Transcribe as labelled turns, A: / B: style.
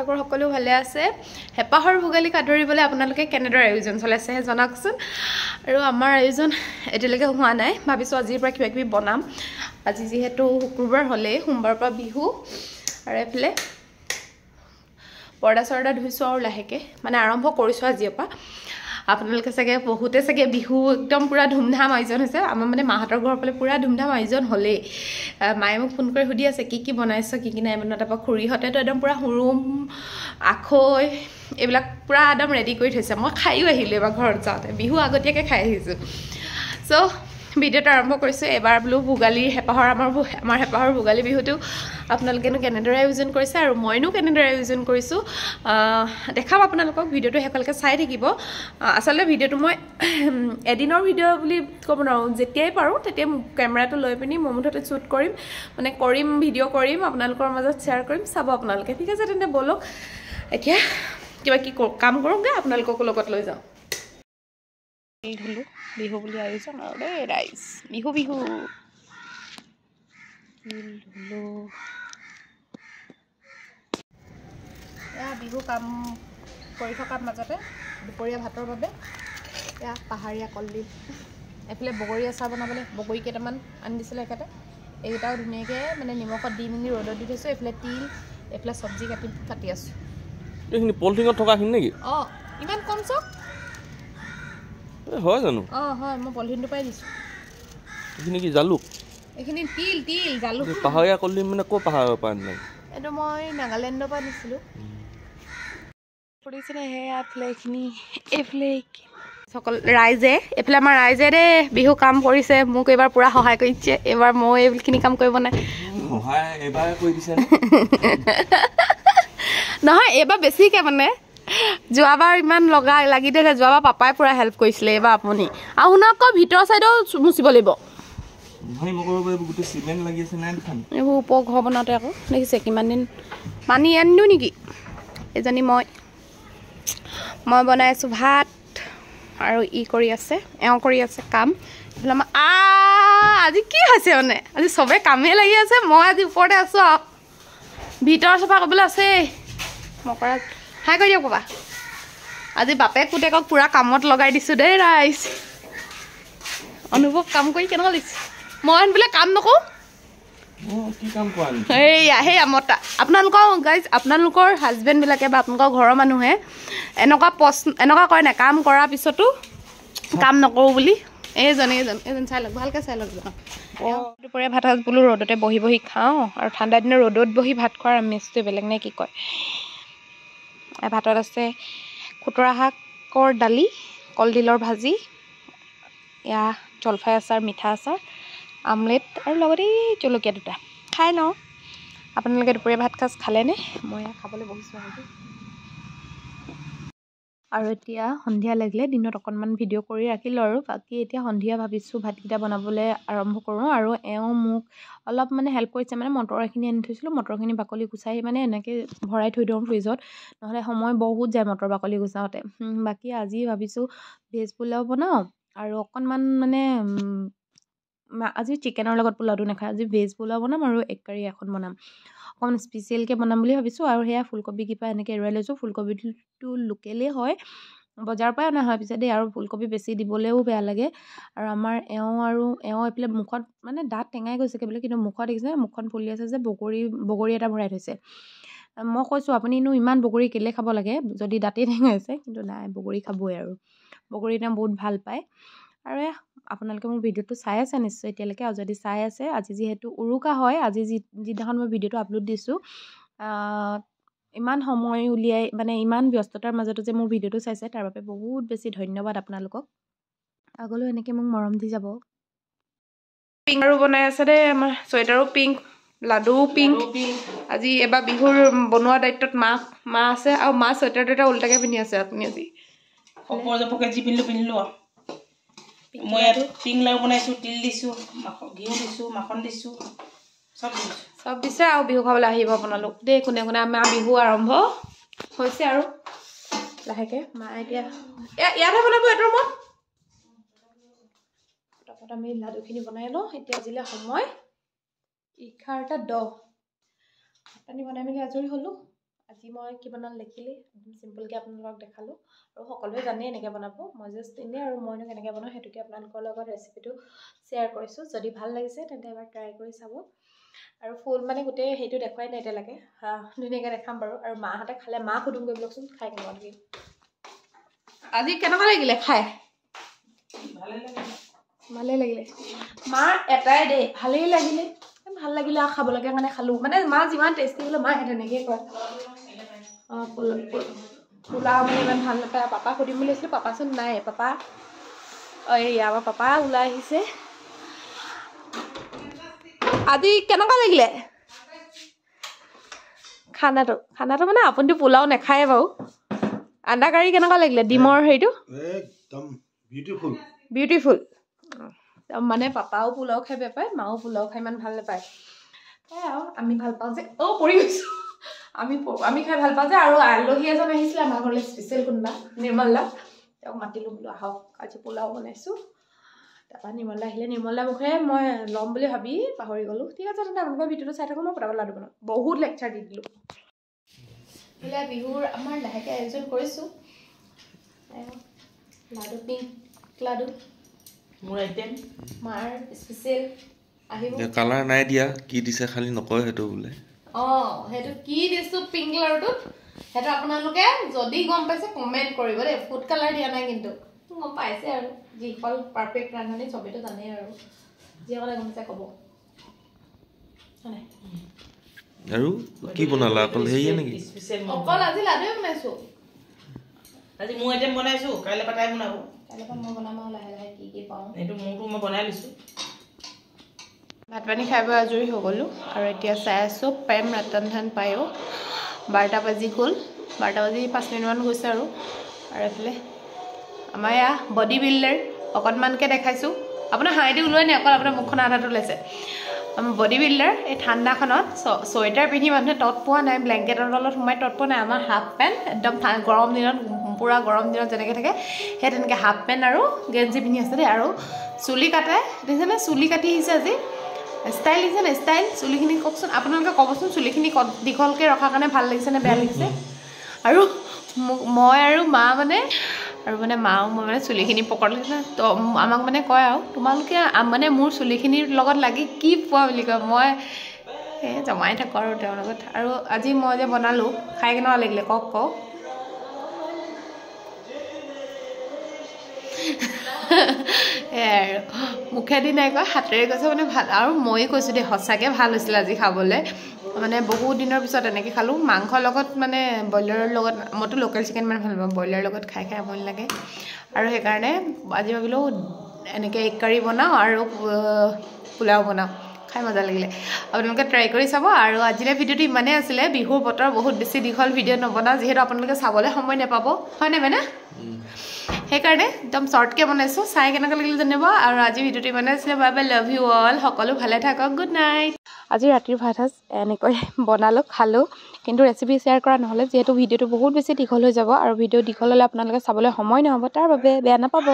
A: কৰো সকলো ভালে আছে হেপাহৰ ভোগালী কাদৰিবলৈ আপোনালোকে কেনেদৰে আয়োজন চলাইছে জনাকচোন আৰু আমাৰ আয়োজন এতিয়ালৈকে হোৱা নাই ভাবিছো আজিৰ পৰা কিবা কিবি বনাম আজি যেহেতু শুক্ৰবাৰ হলে সোমবাৰৰ পৰা বিহু আৰু এফালে পৰ্দা চৰ্দা ধুইছো আৰু লাহেকে মানে আৰম্ভ কৰিছো আজিৰ পৰা আপোনালোকে চাগে বহুতে চাগে বিহু একদম পুৰা ধুমধাম আয়োজন হৈছে আমাৰ মানে মাহাতৰ ঘৰৰ ফালে পুৰা ধুমধাম আয়োজন হলে মায়ে মোক ফোন কৰি সুধি আছে কি বনাইছো কি নাই বনোৱা তাৰপৰা খুৰীহতেতো একদম পুৰা হুৰুম আখৈ এইবিলাক পুৰা একদম ৰেডি কৰি থৈছে মই খাইও আহিলো এবাৰ ঘৰত যাওঁতে বিহু আগতীয়াকে খাই আহিছো সো ভিডিঅ'টো আৰম্ভ কৰিছো এবাৰ ব্লু ভোগালীৰ হেপাহৰ আমাৰ হেপাহৰ ভোগালী বিহুটো আপোনালোকেনো কেনেদৰে আয়োজন কৰিছে আৰু মইনো কেনেদৰে আয়োজন কৰিছো দেখাম আপোনালোকক ভিডিঅ'টো হেকলকে চাই থাকিব আচলতে ভিডিঅ'টো মই এদিনৰ ভিডিঅ' বুলি ক'ব নোৱাৰো যেতিয়াই পাৰো তেতিয়া কেমেৰাটো লৈ পিনি মোৰ মুঠতে শ্বুট কৰিম মানে ভিডিঅ' কৰিম আপোনালোকৰ মাজত শ্বেয়াৰ কৰিম চাব আপোনালোকে ঠিক আছে তেন্তে বলক এতিয়া কিবা কি কাম কৰোঁগে আপোনালোকক লগত লৈ যাওঁ ধুলো বিহু বুলি আয়োজন আৰু দেই ৰাইজ বিহু ধুলো বিহু কাম কৰি থকাৰ মাজতে দুপৰীয়া ভাতৰ বাবে এয়া পাহাৰীয়া কলডিল এফালে বগৰী আচাৰ বনাবলৈ বগৰী কেইটামান আনি দিছিলে একেতে এইকেইটাও ধুনীয়াকৈ মানে নিমখত দি মেলি ৰ'দত দি থৈছোঁ এইফালে তিল এইফালে চব্জি কাটি আছোঁ
B: এইখিনি পলিথিনত থকাখিনি নেকি
A: ইমান কম চক
B: হয় জানো
A: হয় মই পলিথিনটো পাই দিছোঁ
B: এইখিনি কি জালুক
A: এইখিনি তিল জালুক
B: পাহাৰীয়া কলডিল মানে ক'ৰ পাহাৰৰ পৰা আনিলে
A: এইটো মই নাগালেণ্ডৰ পৰা নিছিলোঁ কৰিছেনে সেয়া এইফালে সকল ৰাইজে এইফালে আমাৰ ৰাইজে দেই বিহু কাম কৰিছে মোক এইবাৰ পুৰা সহায় কৰিছে এইবাৰ মই এইখিনি কাম কৰিব নাই নহয় এইবাৰ বেছিকৈ মানে যোৱাবাৰ ইমান লাগি দিলে যোৱাবাৰ পাপাই পুৰা হেল্প কৰিছিলে এইবাৰ আপুনি আৰু শুনক আকৌ ভিতৰৰ চাইডেও মুচিব লাগিব এইবোৰ ওপৰ ঘৰ বনাওঁতে আকৌ দেখিছে কিমান দিন পানী আনিলো নেকি এজনী মই বনাই আছোঁ ভাত আৰু কৰি আছে এওঁ কৰি আছে কাম এইফালে আমাৰ আজি কি হৈছে মানে আজি চবে কামেই লাগি আছে মই আজি ওপৰতে আছোঁ আৰু ভিতৰ চফা কৰিবলৈ আছে মই কৰা হাই কৰি দিয়ক পাপা আজি বাপেক পুতেকক পুৰা কামত লগাই দিছোঁ দেই ৰাইজ অনুভৱ কাম কৰি কেনেকুৱা লাগিছে মই বোলে কাম নকৰোঁ সেয়া মতা আপোনালোকৰ হাজবেণ্ডবিলাকে বা আপোনালোকৰ ঘৰৰ মানুহে এনেকুৱা কয় নাই কাম কৰাৰ পিছতো কাম নকৰোঁ বুলি এইজন চাই লওক ভালকৈ চাই লওক দুপৰীয়া ভাত সাজ বোলো ৰ'দতে বহি খাওঁ আৰু ঠাণ্ডা দিনৰ ৰ'দত বহি ভাত খোৱাৰ আমেজটো বেলেগ নে কি কয় ভাতত আছে খুতৰা শাকৰ দালি কলডিলৰ ভাজি এয়া জলফাই আচাৰ মিঠা আচাৰ আমলেট আৰু লগতে জলকীয়া দুটা খাই লওঁ আপোনালোকে দুপৰীয়া ভাত সাজ খালেনে মই খাবলৈ বহিছোঁ আৰু এতিয়া সন্ধিয়া লাগিলে দিনত অকণমান ভিডিঅ' কৰি ৰাখিলোঁ আৰু বাকী এতিয়া সন্ধিয়া ভাবিছোঁ ভাতকেইটা বনাবলৈ আৰম্ভ কৰোঁ আৰু এওঁ মোক অলপ মানে হেল্প কৰিছে মানে মটৰখিনি আনি থৈছিলোঁ মটৰখিনি বাকলি গুচাই মানে এনেকৈ ভৰাই থৈ দিওঁ ফ্ৰিজত নহ'লে সময় বহুত যায় মটৰ বাকলি গুচাওঁতে বাকী আজি ভাবিছোঁ ভেজ পোলাও বনাওঁ আৰু অকণমান মানে আজি চিকেনৰ লগত পোলাওটো নাখায় আজি ভেজ পোলাও বনাম আৰু এগ কাৰী এখন বনাম অকণমান স্পেচিয়েলকৈ বনাম বুলি ভাবিছোঁ আৰু সেয়া ফুলকবি কিবা এনেকৈ এৰুৱাই লৈছোঁ ফুলকবিটো লোকেলেই হয় বজাৰৰ পৰাই অনা হয় পিছে দেই আৰু ফুলকবি বেছি দিবলৈও বেয়া লাগে আৰু আমাৰ এওঁ এইফালে মুখত মানে দাঁত টেঙাই গৈছেগৈ বোলে কিন্তু মুখত দেখিছে মুখখন ফুলি আছে যে বগৰী এটা ভৰাই থৈছে মই কৈছোঁ আপুনিনো ইমান বগৰী কেলৈ খাব লাগে যদি দাঁতেই টেঙাই আছে কিন্তু নাই বগৰী খাবই আৰু বগৰী এটা বহুত ভাল পায় আৰু আপোনালোকে মোৰ ভিডিঅ'টো চাই আছে নিশ্চয় এতিয়ালৈকে আৰু যদি চাই আছে আজি যিহেতু উৰুকা হয় আজি যিদিনাখন মই ভিডিঅ'টো আপলোড দিছোঁ ইমান সময় উলিয়াই মানে ইমান ব্যস্ততাৰ মাজতো যে মোৰ ভিডিঅ'টো চাইছে তাৰ বাবে বহুত বেছি ধন্যবাদ আপোনালোকক আগলৈও এনেকৈ মোক মৰম দি যাব পিংক আৰু বনাই আছে দেই আমাৰ চুৱেটাৰো পিংক লাডুও পিংক আজি এবাৰ বিহুৰ বনোৱা দায়িত্বত মা আছে আৰু মা চুৱেটাৰ দুটা উল্টাকৈ পিন্ধি আছে আপুনি আজি
C: পিন্ধিলোঁ মই ইয়াত পিংক লাৰু বনাইছোঁ তিল দিছোঁ ঘিউ দিছোঁ মাখন দিছোঁ
A: চব দিছে আৰু বিহু খাবলৈ আহিব আপোনালোক দেই কোনে আমাৰ বিহু আৰম্ভ হৈছে আৰু লাহেকৈ মা এতিয়া ইয়াতহে বনাব এইটো ৰুমত পটাপট আমি লাডুখিনি বনাই লওঁ এতিয়া আজিলৈ সময় 11:10 পানী বনাই মেলি আজৰি হ'লোঁ আজি মই কি বনালোঁ দেখিলে চিম্পলকৈ আপোনালোকক দেখালোঁ আৰু সকলোৱে জানেই এনেকৈ বনাব মই জাষ্ট এনেই আৰু মইনো কেনেকৈ বনাওঁ সেইটোকে আপোনালোকৰ লগত ৰেচিপিটো শ্বেয়াৰ কৰিছোঁ যদি ভাল লাগিছে তেন্তে এবাৰ ট্ৰাই কৰি চাব আৰু ফুল মানে গোটেই সেইটো দেখুৱাই নাই এতিয়ালৈকে ধুনীয়াকৈ দেখাম বাৰু আৰু মাহঁতে খালে মাক সুধুম গৈ বোলকচোন খাই কেনেকুৱা লাগিল আজি কেনেকুৱা লাগিলে খাই ভালেই লাগিলে মাৰ এটাই দেই ভালেই লাগিলে ভাল লাগিলে আৰু খাবলৈকে মানে খালোঁ মানে মা যিমান টেষ্টি হ'লেও মায়ে তেনেকৈ কয় অঁ পোলাও মানে ইমান ভাল নাপায় পাপা সুধিম বুলি আছিলোঁ পাপাচোন নাই পাপা এই আমাৰ পাপা ওলাই আহিছে আজি কেনেকুৱা লাগিলে খানাটো মানে আপুনিতো পোলাও নাখায়ে বাৰু আন্দা কাৰী কেনেকুৱা লাগিলে ডিমৰ হেৰিটো
D: একদম
A: বিউটিফুল মানে পাপাও পোলাও খাই বেয়া পায় মাও পোলাও খাই ইমান ভাল নাপায় আৰু আমি ভাল পাওঁ যে পৰি গৈছোঁ আমি খাই ভাল পাওঁ যে আৰু আলহী এজন আহিছিলে আমাৰ ঘৰলৈ স্পেচিয়েল কোনোবা নিৰ্মল দা তেওঁক মাতিলোঁ বোলো আহক আজি পোলাও বনাইছোঁ তাৰপৰা নিৰ্মল দা আহিলে নিৰ্মল দা মুখে মই ল'ম বুলি ভাবি পাহৰি গ'লোঁ ঠিক আছে তেন্তে আপোনালোকৰ ভিডিঅ'টো চাই থাকোঁ মই পটাপট লাডু বনাওঁ বহুত লেকচাৰ দি দিলোঁ বোলে বিহুৰ আমাৰ লাহেকৈ আয়োজন কৰিছোঁ লাডু পিংক লাডু
C: মোৰ আইটেম
A: মাৰ স্পেচিয়েল আহিব
B: কালাৰ নাই দিয়া কি দিছে খালি নকয় সেইটো বোলে
A: সেইটো কি দিছোঁ পিংক লাডুটোত সেইটো আপোনালোকে যদি গম পাইছে কমেণ্ট কৰিব দেই ফুড কালাৰ দিয়া নাই কিন্তু গম পাইছে আৰু যিসকল পাৰফেক্ট ৰান্ধনি চবেইটো জানেই আৰু যিসকলে গম পাইছে ক'ব
B: আৰু কি বনালা অকল হেৰিয়ে নেকি
A: অকল আজি লাডুৱে বনাইছোঁ
C: আজি মোৰ আইটেম বনাইছোঁ কাইলৈ পৰা তাই বনাব
A: কাইলৈ পৰা মই বনাম আৰু লাহে লাহে কি পাওঁ
C: এইটো মোৰটো মই বনাই লৈছোঁ
A: ভাত পানী খাই বৈ আজৰি হৈ গ'লোঁ আৰু এতিয়া চাই আছোঁ প্ৰেম ৰতন ধন পায়ো 12টা বাজি গ'ল 12টা বাজি 5 মিনিটমান গৈছে আৰু এইফালে আমাৰ এয়া বডি বিল্ডাৰ অকণমানকৈ দেখাইছোঁ আপোনাৰ হাঁহি ওলোৱাই নাই অকল আপোনাৰ মুখখন আধাটো ওলাইছে বডি বিল্ডাৰ এই ঠাণ্ডাখনত চুৱেটাৰ পিন্ধি মানুহে তত পোৱা নাই ব্লেংকেটৰ তলত সোমাই তত পোৱা নাই আমাৰ হাফ পেণ্ট একদম গৰম দিনত পূৰা গৰম দিনত যেনেকৈ থাকে সেই তেনেকৈ হাফ পেণ্ট আৰু গেঞ্জি পিন্ধি আছে দেই আৰু চুলি কাটে দেখিছেনে চুলি কাটি আহিছে আজি ষ্টাইল দিছেনে ষ্টাইল চুলিখিনি কওকচোন আপোনালোকে ক'বচোন চুলিখিনি দীঘলকৈ ৰখাৰ কাৰণে ভাল লাগিছেনে বেয়া লাগিছে আৰু মই আৰু মা মানে মাও মই মানে চুলিখিনি পকৰত লাগিছে তো আমাক মানে কয় আৰু তোমালোকে মানে মোৰ চুলিখিনিৰ লগত লাগি কি পোৱা বুলি কয় মই জমাই থাকোঁ আৰু তেওঁৰ লগত আৰু আজি মই যে বনালোঁ খাই কেনেকুৱা লাগিলে কওক আৰু মুখেদি নাই কয় হাতেৰে কৈছে মানে ভাল আৰু ময়ে কৈছোঁ দেই সঁচাকৈ ভাল হৈছিলে আজি খাবলৈ মানে বহুত দিনৰ পিছত এনেকৈ খালোঁ মাংসৰ লগত মানে ব্ৰইলাৰৰ লগত মইতো লোকেল চিকেন মানে ভাল পাওঁ ব্ৰইলাৰৰ লগত খাই আমনি লাগে আৰু সেইকাৰণে আজি ভাবিলোঁ এনেকৈ এগ কাৰী বনাওঁ আৰু পোলাও বনাওঁ খাই মজা লাগিলে আপোনালোকে ট্ৰাই কৰি চাব আৰু আজিলৈ ভিডিঅ'টো ইমানেই আছিলে বিহুৰ বতৰ বহুত বেছি দীঘল ভিডিঅ' নবনাওঁ যিহেতু আপোনালোকে চাবলৈ সময় নাপাব হয় নাই মানে সেইকাৰণে একদম শ্বৰ্টকৈ বনাইছোঁ চাই কেনেকৈ লাগিলে জানিব আৰু আজি ভিডিঅ'টো ইমানে আছিলে bye bye love you all সকলো ভালে থাকক গুড নাইট আজি ৰাতিৰ ভাত সাজ এনেকৈ বনালোঁ খালোঁ কিন্তু ৰেচিপি শ্বেয়াৰ কৰা নহ'লে যিহেতু ভিডিঅ'টো বহুত বেছি দীঘল হৈ যাব আৰু ভিডিঅ' দীঘল হ'লে আপোনালোকে চাবলৈ সময় নহ'ব তাৰ বাবে বেয়া নাপাব